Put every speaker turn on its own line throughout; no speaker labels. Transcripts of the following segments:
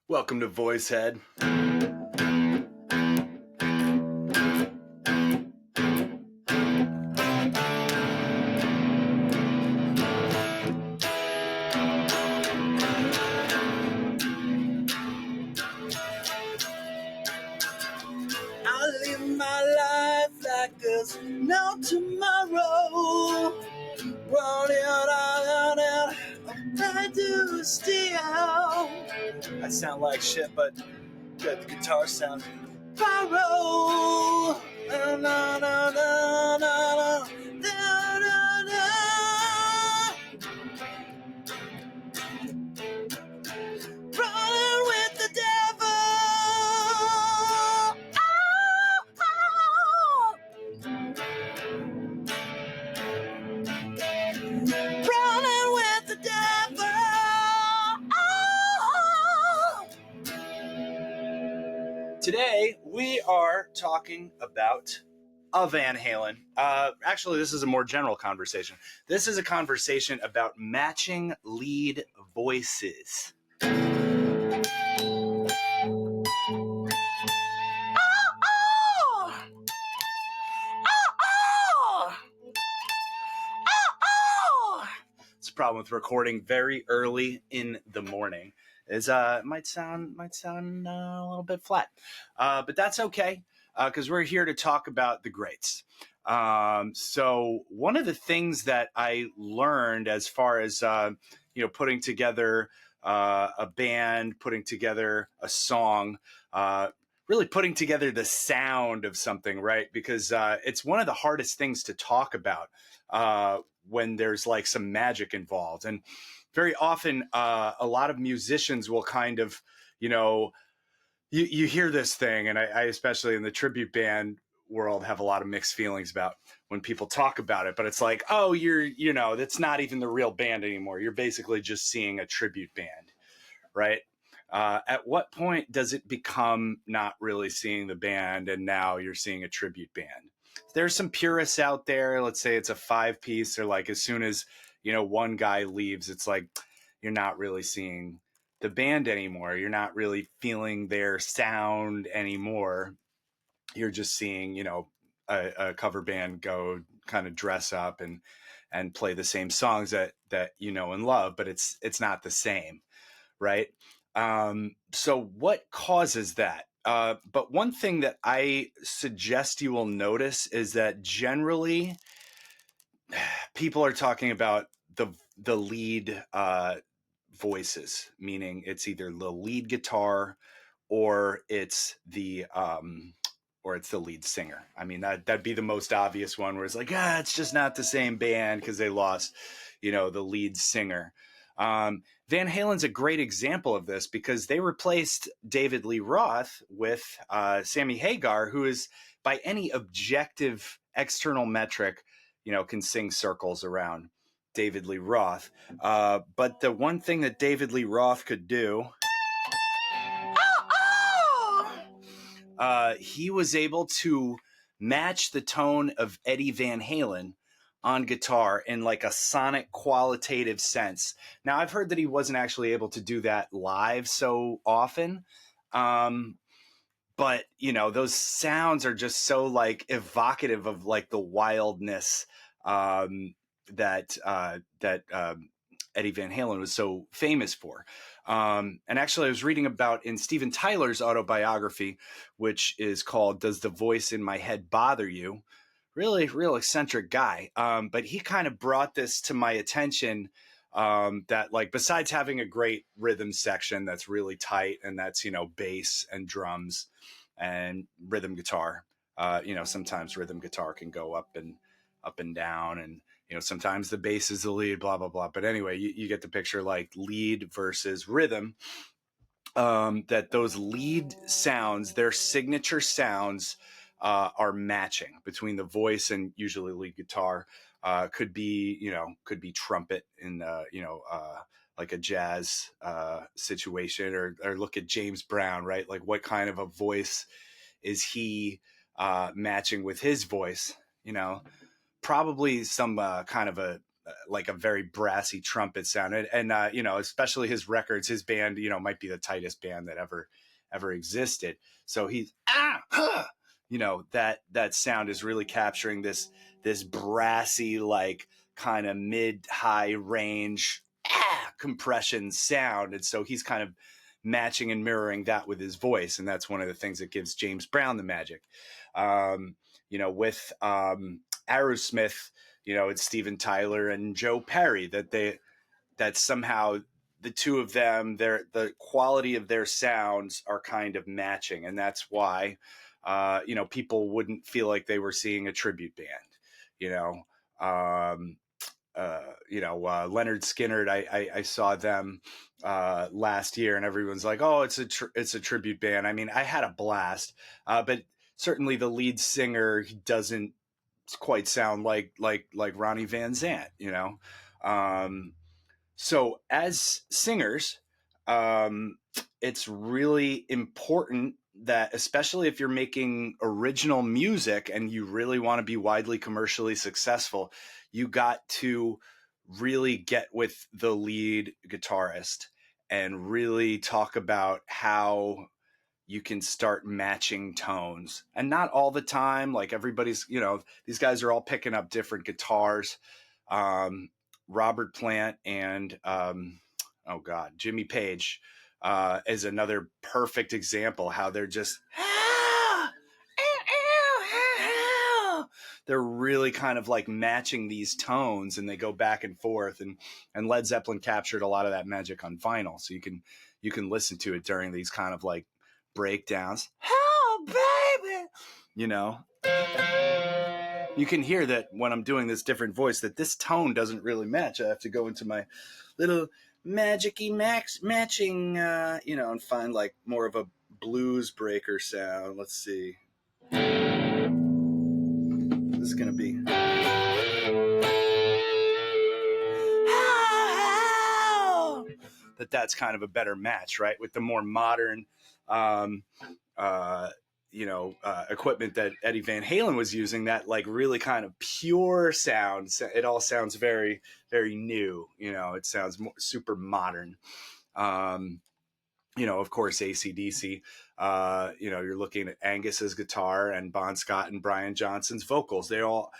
Welcome to VoiceHead. I live my life like there's no tomorrow. Running out, I do still. I sound like shit, but the guitar sound. Pyro. Na, na, na, na, na, na, na, na. Running with the devil. Running with the devil. Today we are talking about Van Halen. Actually, this is a more general conversation. This is a conversation about matching lead voices. It's a problem with recording very early in the morning. Is might sound a little bit flat, but that's okay because we're here to talk about the greats. So one of the things that I learned as far as putting together a band, putting together a song, really putting together the sound of something, right? Because it's one of the hardest things to talk about when there's like some magic involved. And very often, a lot of musicians will kind of, you hear this thing, and I especially in the tribute band world have a lot of mixed feelings about when people talk about it. But it's like, oh, that's not even the real band anymore. You're basically just seeing a tribute band, right? At what point does it become not really seeing the band and now you're seeing a tribute band? There's some purists out there. Let's say it's a 5-piece, or like as soon as one guy leaves, it's like you're not really seeing the band anymore. You're not really feeling their sound anymore. You're just seeing, a cover band go kind of dress up and play the same songs that you know and love, but it's not the same, right? So what causes that? But one thing that I suggest you will notice is that generally people are talking about the lead voices, meaning it's either the lead guitar or it's the lead singer. I mean, that'd be the most obvious one, where it's like, it's just not the same band because they lost, the lead singer. Van Halen's a great example of this because they replaced David Lee Roth with Sammy Hagar, who is by any objective external metric, can sing circles around David Lee Roth. But the one thing that David Lee Roth could do, he was able to match the tone of Eddie Van Halen on guitar in like a sonic qualitative sense. Now, I've heard that he wasn't actually able to do that live so often. But, those sounds are just so like evocative of like the wildness that Eddie Van Halen was so famous for. And actually, I was reading about in Steven Tyler's autobiography, which is called "Does the Voice in My Head Bother You?" Really, real eccentric guy. But he kind of brought this to my attention, that like, besides having a great rhythm section that's really tight, and that's, bass and drums and rhythm guitar, sometimes rhythm guitar can go up and down, and sometimes the bass is the lead, blah blah blah. But anyway, you get the picture, like lead versus rhythm. That those lead sounds, their signature sounds, are matching between the voice and usually lead guitar. Could be trumpet in like a jazz situation, or look at James Brown, right? Like, what kind of a voice is he matching with his voice? Probably some kind of a like a very brassy trumpet sound, and you know, especially his records, his band, you know, might be the tightest band that ever existed. So he's you know, that sound is really capturing this brassy, like kind of mid high range compression sound, and so he's kind of matching and mirroring that with his voice, and that's one of the things that gives James Brown the magic. You know, with Aerosmith, you know, it's Steven Tyler and Joe Perry that somehow the two of them, the quality of their sounds are kind of matching, and that's why you know, people wouldn't feel like they were seeing a tribute band. You know, Leonard Skinner. I saw them last year, and everyone's like, "Oh, it's a tribute band." I mean, I had a blast, but certainly the lead singer, he doesn't quite sound like Ronnie Van Zant. You know, so as singers, it's really important that, especially if you're making original music and you really want to be widely commercially successful, you got to really get with the lead guitarist and really talk about how you can start matching tones. And not all the time, like everybody's, you know, these guys are all picking up different guitars. Robert Plant and Jimmy Page is another perfect example how they're just they're really kind of like matching these tones, and they go back and forth, and Led Zeppelin captured a lot of that magic on vinyl, so you can listen to it during these kind of like breakdowns. Oh baby, you know, you can hear that when I'm doing this different voice that this tone doesn't really match. I have to go into my little magic-y matching, you know, and find like more of a blues breaker sound. Let's see. This is going to be. That's kind of a better match, right? With the more modern, equipment that Eddie Van Halen was using, that like really kind of pure sound. It all sounds very, very new. You know, it sounds super modern. You know, of course, AC/DC, you know, you're looking at Angus's guitar and Bon Scott and Brian Johnson's vocals. They all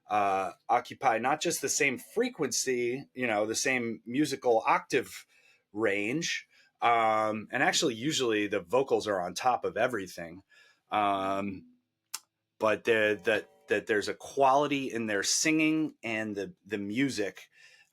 occupy not just the same frequency, you know, the same musical octave range. And actually, usually the vocals are on top of everything. But that there's a quality in their singing and the music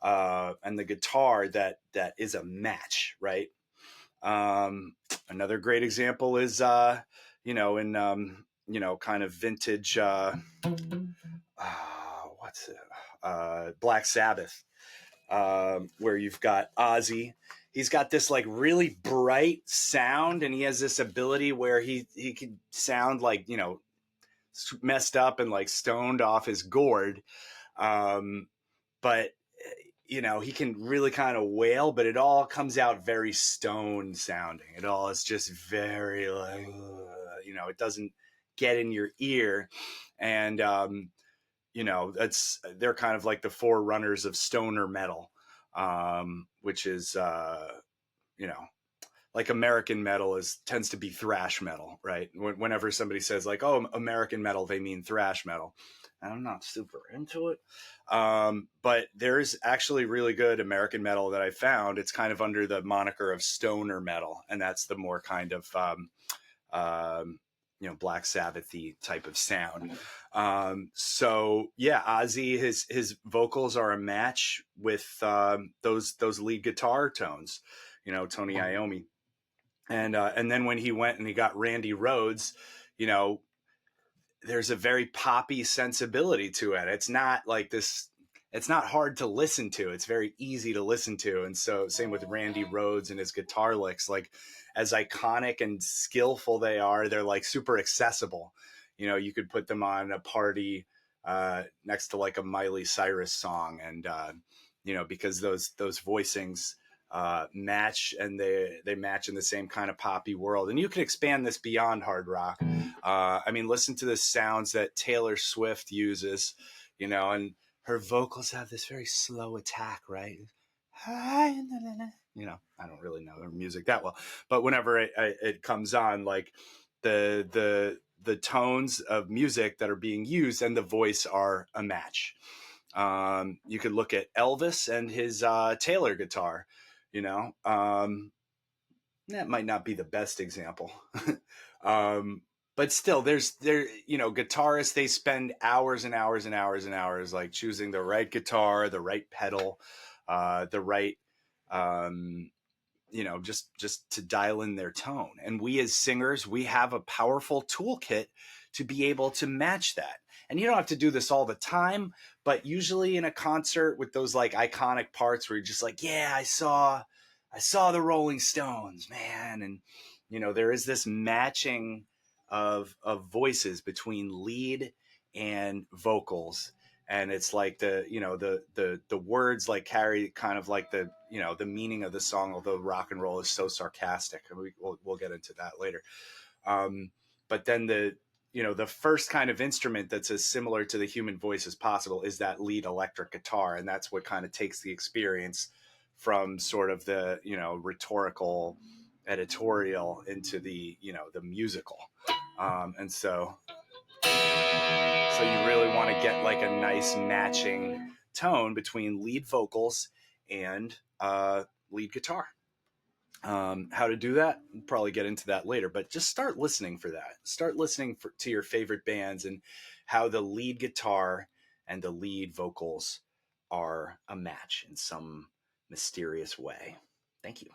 and the guitar that is a match, right? Another great example is, you know, in, you know, kind of vintage, what's it? Black Sabbath, where you've got Ozzy. He's got this like really bright sound, and he has this ability where he can sound like, you know, messed up and like stoned off his gourd. But you know, he can really kind of wail, but it all comes out very stone sounding. It all is just very like, you know, it doesn't get in your ear. And, you know, they're kind of like the forerunners of stoner metal, which is, you know, like American metal tends to be thrash metal, right? Whenever somebody says like, oh, American metal, they mean thrash metal. I'm not super into it. But there's actually really good American metal that I found. It's kind of under the moniker of stoner metal. And that's the more kind of, you know, Black Sabbath-y type of sound. So yeah, Ozzy, his vocals are a match with those lead guitar tones, you know, Tony Iommi. And then when he went and he got Randy Rhodes, you know, there's a very poppy sensibility to it. It's not like this, it's not hard to listen to. It's very easy to listen to. And so same with Randy Rhodes and his guitar licks, like as iconic and skillful they are, they're like super accessible. You know, you could put them on a party next to like a Miley Cyrus song. And, you know, because those voicings match, and they match in the same kind of poppy world. And you can expand this beyond hard rock. I mean, listen to the sounds that Taylor Swift uses, you know, and her vocals have this very slow attack, right? You know, I don't really know her music that well, but whenever it comes on, like the tones of music that are being used and the voice are a match. You could look at Elvis and his Taylor guitar. You know, that might not be the best example. um, but still, you know, guitarists, they spend hours and hours and hours and hours like choosing the right guitar, the right pedal, the right, um, you know, just to dial in their tone. And we as singers, we have a powerful toolkit to be able to match that. And you don't have to do this all the time, but usually in a concert with those like iconic parts where you're just like, yeah, I saw the Rolling Stones, man. And you know, there is this matching of voices between lead and vocals, and it's like the, you know, the words like carry kind of like the, you know, the meaning of the song, although rock and roll is so sarcastic, and we'll get into that later. But then the, you know, the first kind of instrument that's as similar to the human voice as possible is that lead electric guitar, and that's what kind of takes the experience from sort of the, you know, rhetorical editorial into the, you know, the musical. And so you really want to get like a nice matching tone between lead vocals and lead guitar. How to do that? We'll probably get into that later, but just start listening for that. Start listening to your favorite bands and how the lead guitar and the lead vocals are a match in some mysterious way. Thank you.